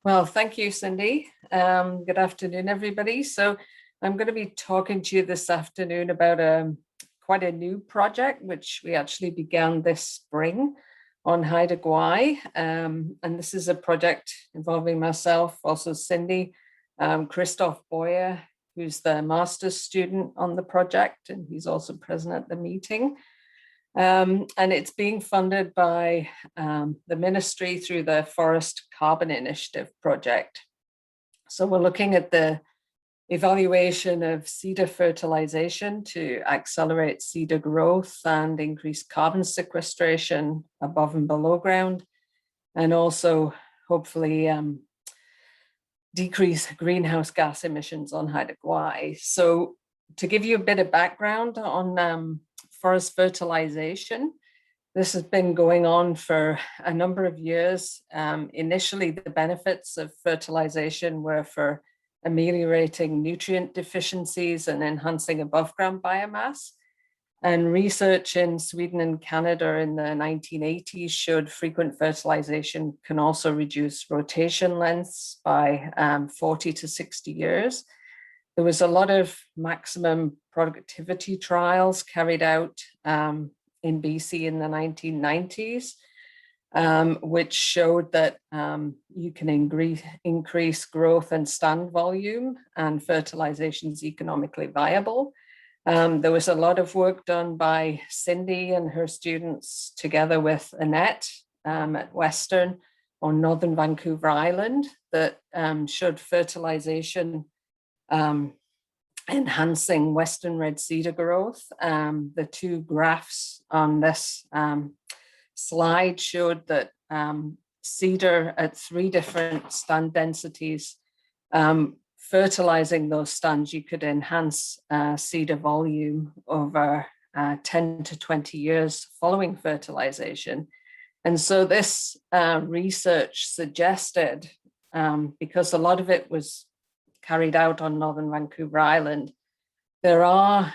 Well, thank you, Cindy. Good afternoon, everybody. So I'm going to be talking to you this afternoon about quite a new project, which we actually began this spring on Haida Gwaii. And this is a project involving myself, also Cindy, Christoph Boyer, who's the master's student on the project, and he's also present at the meeting. And it's being funded by the ministry through the Forest Carbon Initiative project. So we're looking at the evaluation of cedar fertilization to accelerate cedar growth and increase carbon sequestration above and below ground, and also hopefully decrease greenhouse gas emissions on Haida Gwaii. So to give you a bit of background on forest fertilization, this has been going on for a number of years. Initially, the benefits of fertilization were for ameliorating nutrient deficiencies and enhancing above ground biomass. And research in Sweden and Canada in the 1980s showed frequent fertilization can also reduce rotation lengths by 40 to 60 years. There was a lot of maximum productivity trials carried out in BC in the 1990s, which showed that you can increase growth and stand volume, and fertilization is economically viable. There was a lot of work done by Cindy and her students together with Annette at Western on Northern Vancouver Island that showed fertilization enhancing Western red cedar growth. The two graphs on this slide showed that cedar at 3 different stand densities, fertilizing those stands, you could enhance cedar volume over 10 to 20 years following fertilization. And so this research suggested, because a lot of it was carried out on Northern Vancouver Island, there are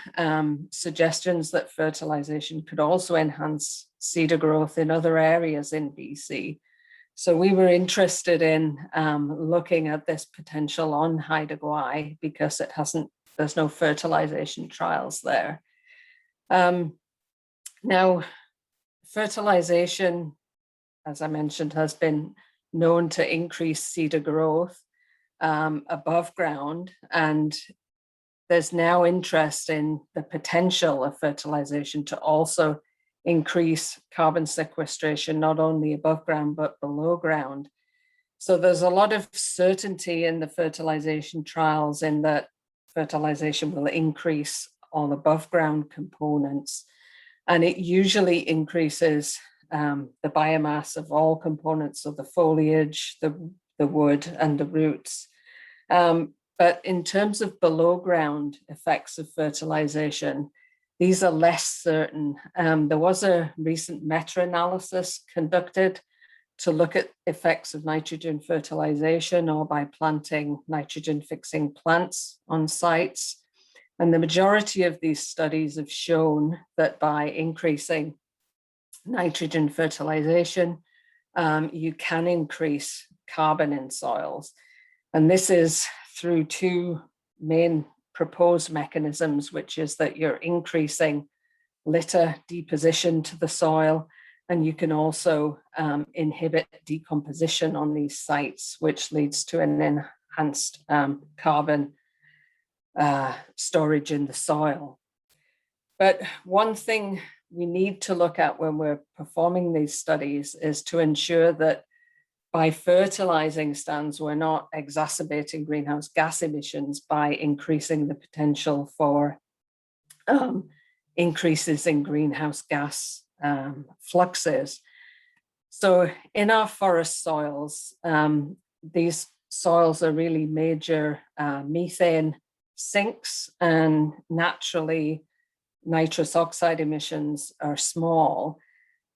suggestions that fertilization could also enhance cedar growth in other areas in BC. So we were interested in looking at this potential on Haida Gwaii because there's no fertilization trials there. Now, fertilization, as I mentioned, has been known to increase cedar growth above ground, and there's now interest in the potential of fertilization to also increase carbon sequestration, not only above ground, but below ground. So there's a lot of certainty in the fertilization trials in that fertilization will increase all above ground components, and it usually increases the biomass of all components of the foliage, the wood, and the roots. But in terms of below ground effects of fertilization, these are less certain. There was a recent meta-analysis conducted to look at effects of nitrogen fertilization or by planting nitrogen fixing plants on sites. And the majority of these studies have shown that by increasing nitrogen fertilization, you can increase carbon in soils. And this is through 2 main proposed mechanisms, which is that you're increasing litter deposition to the soil, and you can also inhibit decomposition on these sites, which leads to an enhanced carbon storage in the soil. But one thing we need to look at when we're performing these studies is to ensure that by fertilizing stands, we're not exacerbating greenhouse gas emissions by increasing the potential for increases in greenhouse gas fluxes. So in our forest soils, these soils are really major methane sinks, and naturally nitrous oxide emissions are small.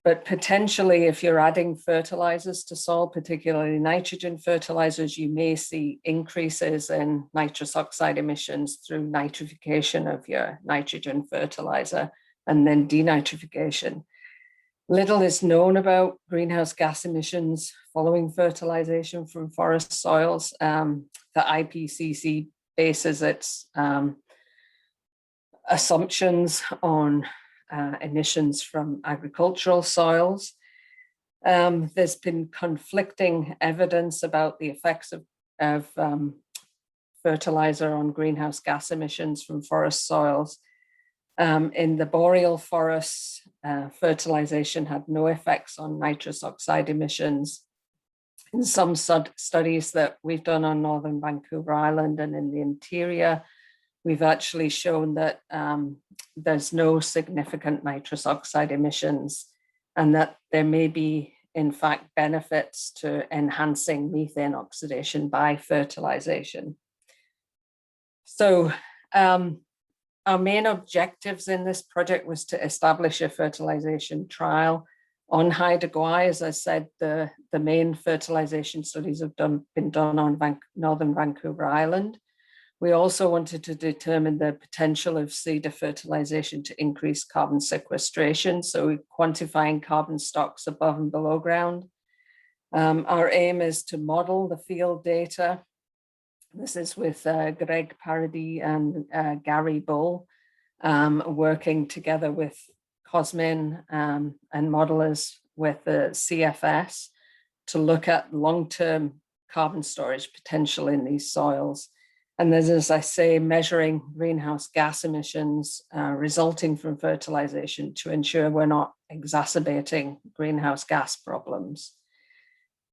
But potentially, if you're adding fertilizers to soil, particularly nitrogen fertilizers, you may see increases in nitrous oxide emissions through nitrification of your nitrogen fertilizer and then denitrification. Little is known about greenhouse gas emissions following fertilization from forest soils. The IPCC bases its assumptions on emissions from agricultural soils. There's been conflicting evidence about the effects of fertilizer on greenhouse gas emissions from forest soils. In the boreal forests, fertilization had no effects on nitrous oxide emissions. In some studies that we've done on northern Vancouver Island and in the interior, we've actually shown that there's no significant nitrous oxide emissions, and that there may be, in fact, benefits to enhancing methane oxidation by fertilization. So our main objectives in this project was to establish a fertilization trial on Haida Gwaii. As I said, the main fertilization studies have been done on northern Vancouver Island. We also wanted to determine the potential of cedar fertilization to increase carbon sequestration, so quantifying carbon stocks above and below ground. Our aim is to model the field data. This is with Greg Paradis and Gary Bull, working together with Cosmin and modelers with the CFS to look at long-term carbon storage potential in these soils. And then, as I say, measuring greenhouse gas emissions resulting from fertilization to ensure we're not exacerbating greenhouse gas problems.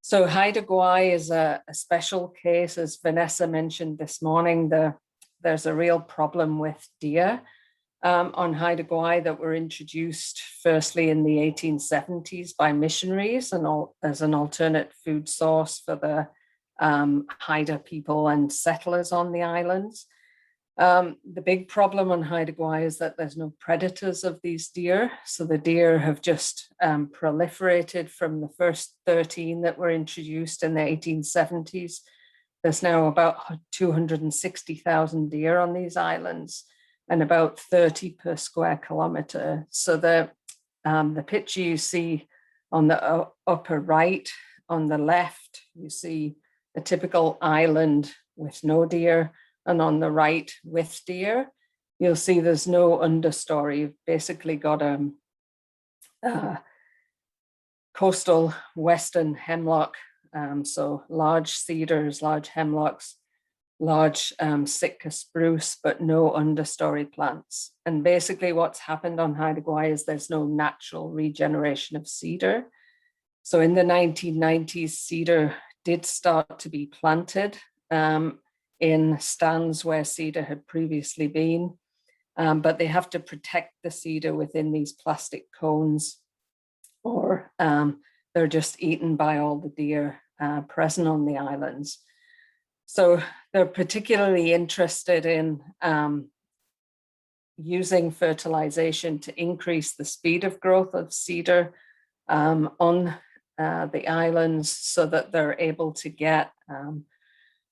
So Haida Gwaii is a special case. As Vanessa mentioned this morning, there's a real problem with deer on Haida Gwaii that were introduced firstly in the 1870s by missionaries and as an alternate food source for the Haida people and settlers on the islands. The big problem on Haida Gwaii is that there's no predators of these deer. So the deer have just proliferated from the first 13 that were introduced in the 1870s. There's now about 260,000 deer on these islands and about 30 per square kilometer. So the picture you see on the upper right, on the left, you see a typical island with no deer, and on the right with deer. You'll see there's no understory. You've basically got a coastal western hemlock, so large cedars, large hemlocks, large Sitka spruce, but no understory plants. And basically what's happened on Haida Gwaii is there's no natural regeneration of cedar. So in the 1990s, cedar did start to be planted in stands where cedar had previously been, but they have to protect the cedar within these plastic cones, or they're just eaten by all the deer present on the islands. So they're particularly interested in using fertilization to increase the speed of growth of cedar on the islands so that they're able to get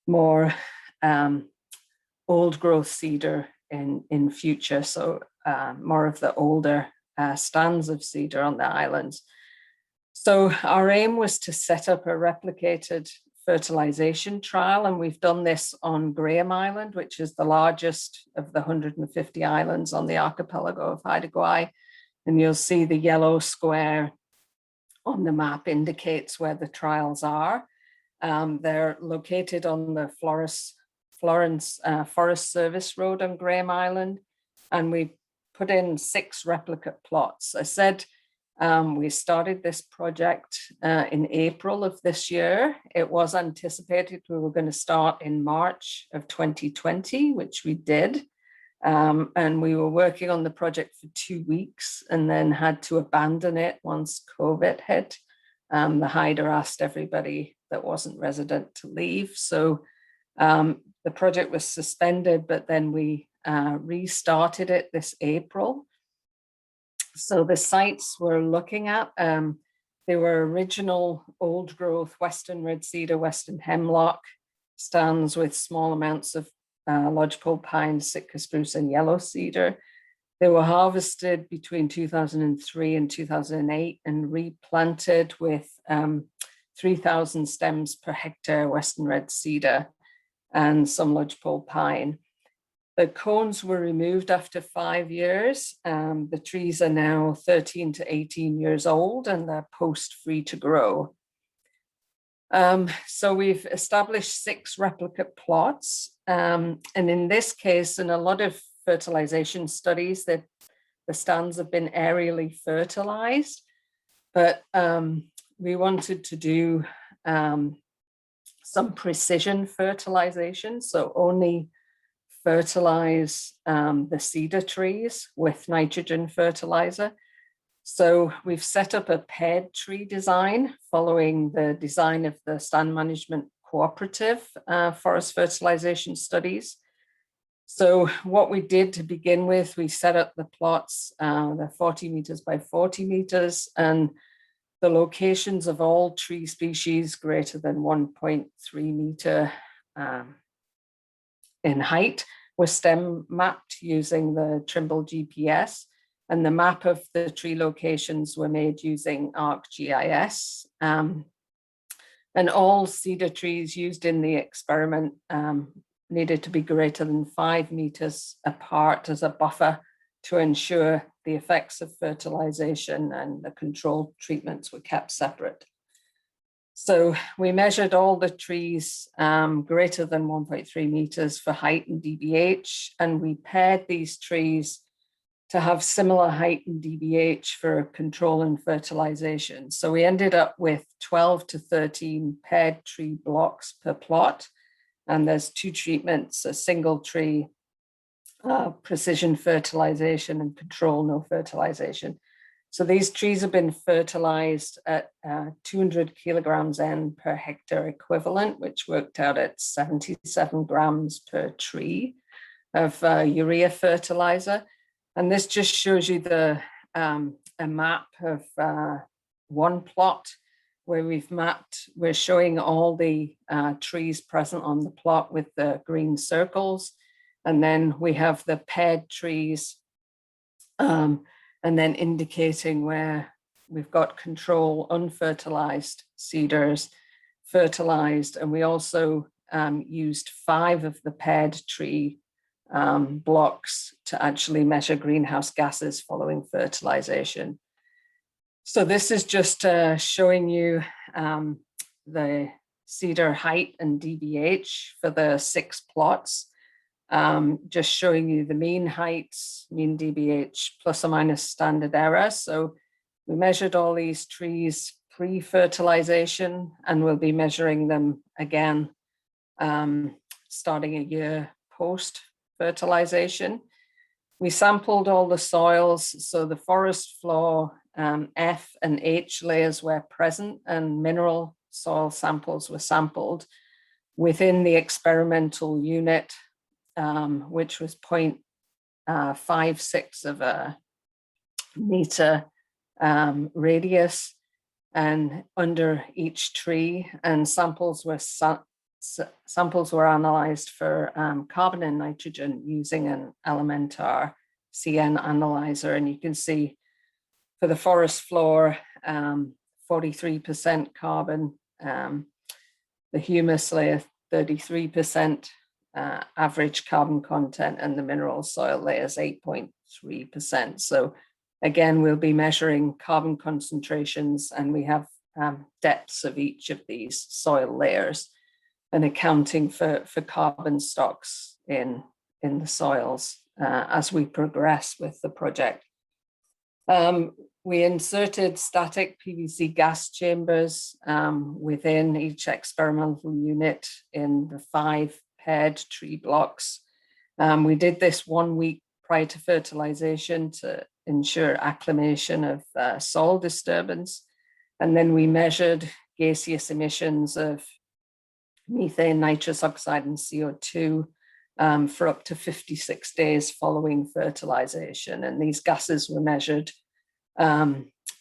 more old growth cedar in future, so more of the older stands of cedar on the islands. So our aim was to set up a replicated fertilization trial, and we've done this on Graham Island, which is the largest of the 150 islands on the archipelago of Haida Gwaii. And you'll see the yellow square on the map indicates where the trials are. They're located on the Florence Forest Service Road on Graham Island, and we put in 6 replicate plots. I said we started this project in April of this year. It was anticipated we were going to start in March of 2020, which we did. And we were working on the project for 2 weeks and then had to abandon it once COVID hit. The Haida asked everybody that wasn't resident to leave. So the project was suspended, but then we restarted it this April. So the sites we're looking at, they were original old growth Western Redcedar, Western hemlock stands with small amounts of lodgepole pine, Sitka spruce, and yellow cedar. They were harvested between 2003 and 2008 and replanted with 3,000 stems per hectare Western red cedar and some lodgepole pine. The cones were removed after 5 years. The trees are now 13 to 18 years old and they're post free to grow. So we've established 6 replicate plots. And in this case, in a lot of fertilization studies, that the stands have been aerially fertilized, but we wanted to do some precision fertilization, so only fertilize the cedar trees with nitrogen fertilizer. So we've set up a paired tree design following the design of the Stand Management Cooperative forest fertilization studies. So what we did to begin with, we set up the plots, they're 40 meters by 40 meters, and the locations of all tree species greater than 1.3 meter in height were stem mapped using the Trimble GPS, and the map of the tree locations were made using ArcGIS. And all cedar trees used in the experiment needed to be greater than 5 meters apart as a buffer to ensure the effects of fertilization and the controlled treatments were kept separate. So we measured all the trees greater than 1.3 meters for height and DBH, and we paired these trees to have similar height and DBH for control and fertilization. So we ended up with 12 to 13 paired tree blocks per plot, and there's 2 treatments, a single tree, precision fertilization, and control no fertilization. So these trees have been fertilized at 200 kilograms N per hectare equivalent, which worked out at 77 grams per tree of urea fertilizer. And this just shows you the a map of one plot where we're showing all the trees present on the plot with the green circles. And then we have the paired trees, and then indicating where we've got control unfertilized cedars, fertilized, and we also used 5 of the paired tree blocks to actually measure greenhouse gases following fertilization. So this is just showing you the cedar height and DBH for the 6 plots. Just showing you the mean heights, mean DBH, plus or minus standard error. So we measured all these trees pre-fertilization, and we'll be measuring them again starting a year post-fertilization. We sampled all the soils, so the forest floor F and H layers were present, and mineral soil samples were sampled within the experimental unit, which was 0.56 of a meter radius and under each tree, and samples were analyzed for carbon and nitrogen using an Elementar CN analyzer. And you can see for the forest floor, 43% carbon, the humus layer 33%, average carbon content, and the mineral soil layers 8.3%. So again, we'll be measuring carbon concentrations, and we have depths of each of these soil layers and accounting for carbon stocks in the soils as we progress with the project. We inserted static PVC gas chambers within each experimental unit in the 5 paired tree blocks. We did this 1 week prior to fertilization to ensure acclimation of soil disturbance. And then we measured gaseous emissions of methane, nitrous oxide, and CO2 for up to 56 days following fertilization. And these gases were measured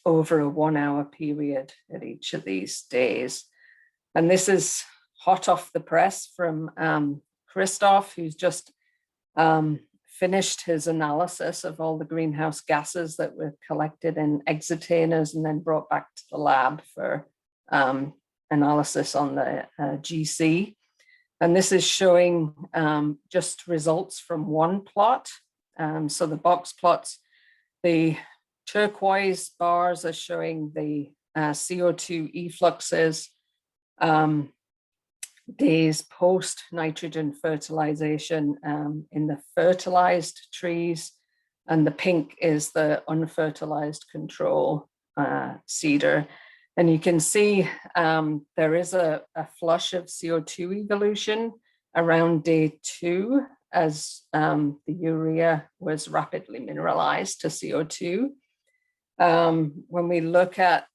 over a 1 hour period at each of these days. And this is hot off the press from Christoph, who's just finished his analysis of all the greenhouse gases that were collected in exotainers and then brought back to the lab for analysis on the GC. And this is showing just results from one plot. So the box plots, the turquoise bars are showing the CO2 effluxes, days post nitrogen fertilization in the fertilized trees, and the pink is the unfertilized control cedar. And you can see there is a flush of CO2 evolution around day 2 as the urea was rapidly mineralized to CO2. When we look at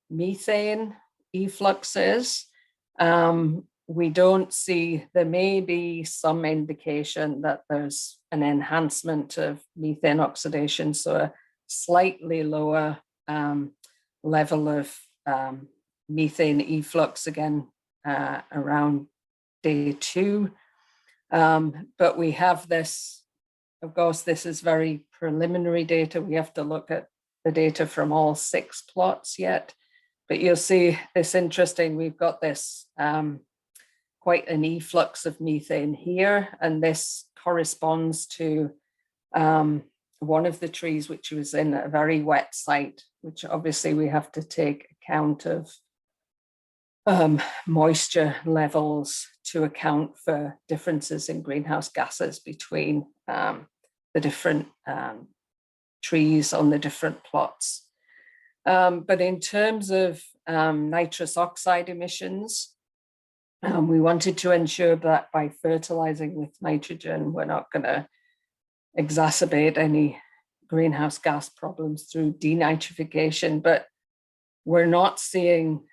methane effluxes, we don't see, there may be some indication that there's an enhancement of methane oxidation, so a slightly lower level of methane efflux again around day 2. But we have this, of course, this is very preliminary data. We have to look at the data from all 6 plots yet. But you'll see this interesting, we've got this quite an efflux of methane here, and this corresponds to one of the trees which was in a very wet site, which obviously we have to take account of moisture levels to account for differences in greenhouse gases between the different trees on the different plots. But in terms of nitrous oxide emissions, we wanted to ensure that by fertilizing with nitrogen, we're not going to exacerbate any greenhouse gas problems through denitrification. But we're not seeing,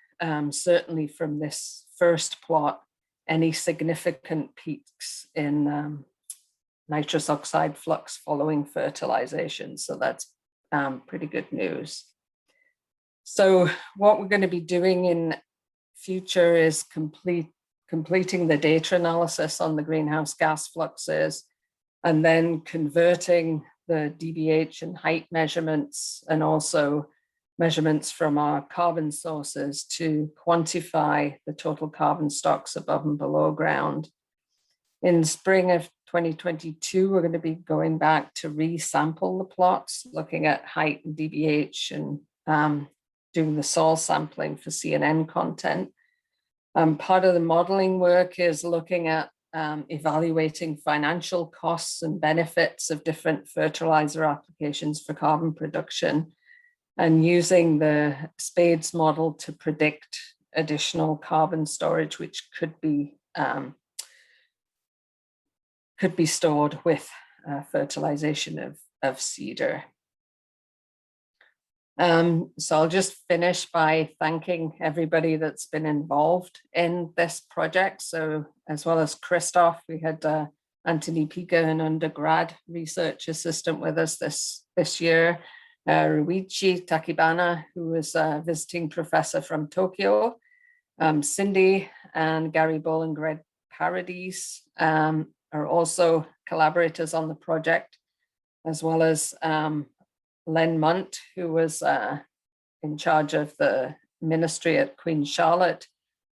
certainly from this first plot, any significant peaks in nitrous oxide flux following fertilization. So that's pretty good news. So what we're going to be doing in future is completing the data analysis on the greenhouse gas fluxes, and then converting the DBH and height measurements and also measurements from our carbon sources to quantify the total carbon stocks above and below ground. In spring of 2022, we're going to be going back to resample the plots, looking at height and DBH and doing the soil sampling for CNN content. Part of the modeling work is looking at evaluating financial costs and benefits of different fertilizer applications for carbon production, and using the SPADES model to predict additional carbon storage, which could be stored with fertilization of cedar. So I'll just finish by thanking everybody that's been involved in this project. So as well as Christoph, we had Anthony Pika, an undergrad research assistant with us this year, Ruichi Takibana, who was a visiting professor from Tokyo, Cindy and Gary Bolingred Paradis are also collaborators on the project, as well as Len Munt, who was in charge of the ministry at Queen Charlotte,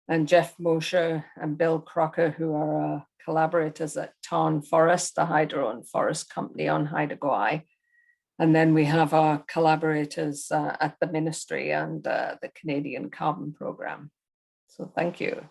and Jeff Mosher and Bill Crocker, who are collaborators at Tarn Forest, the hydro and forest company on Haida Gwaii. And then we have our collaborators at the ministry and the Canadian Carbon Program. So thank you.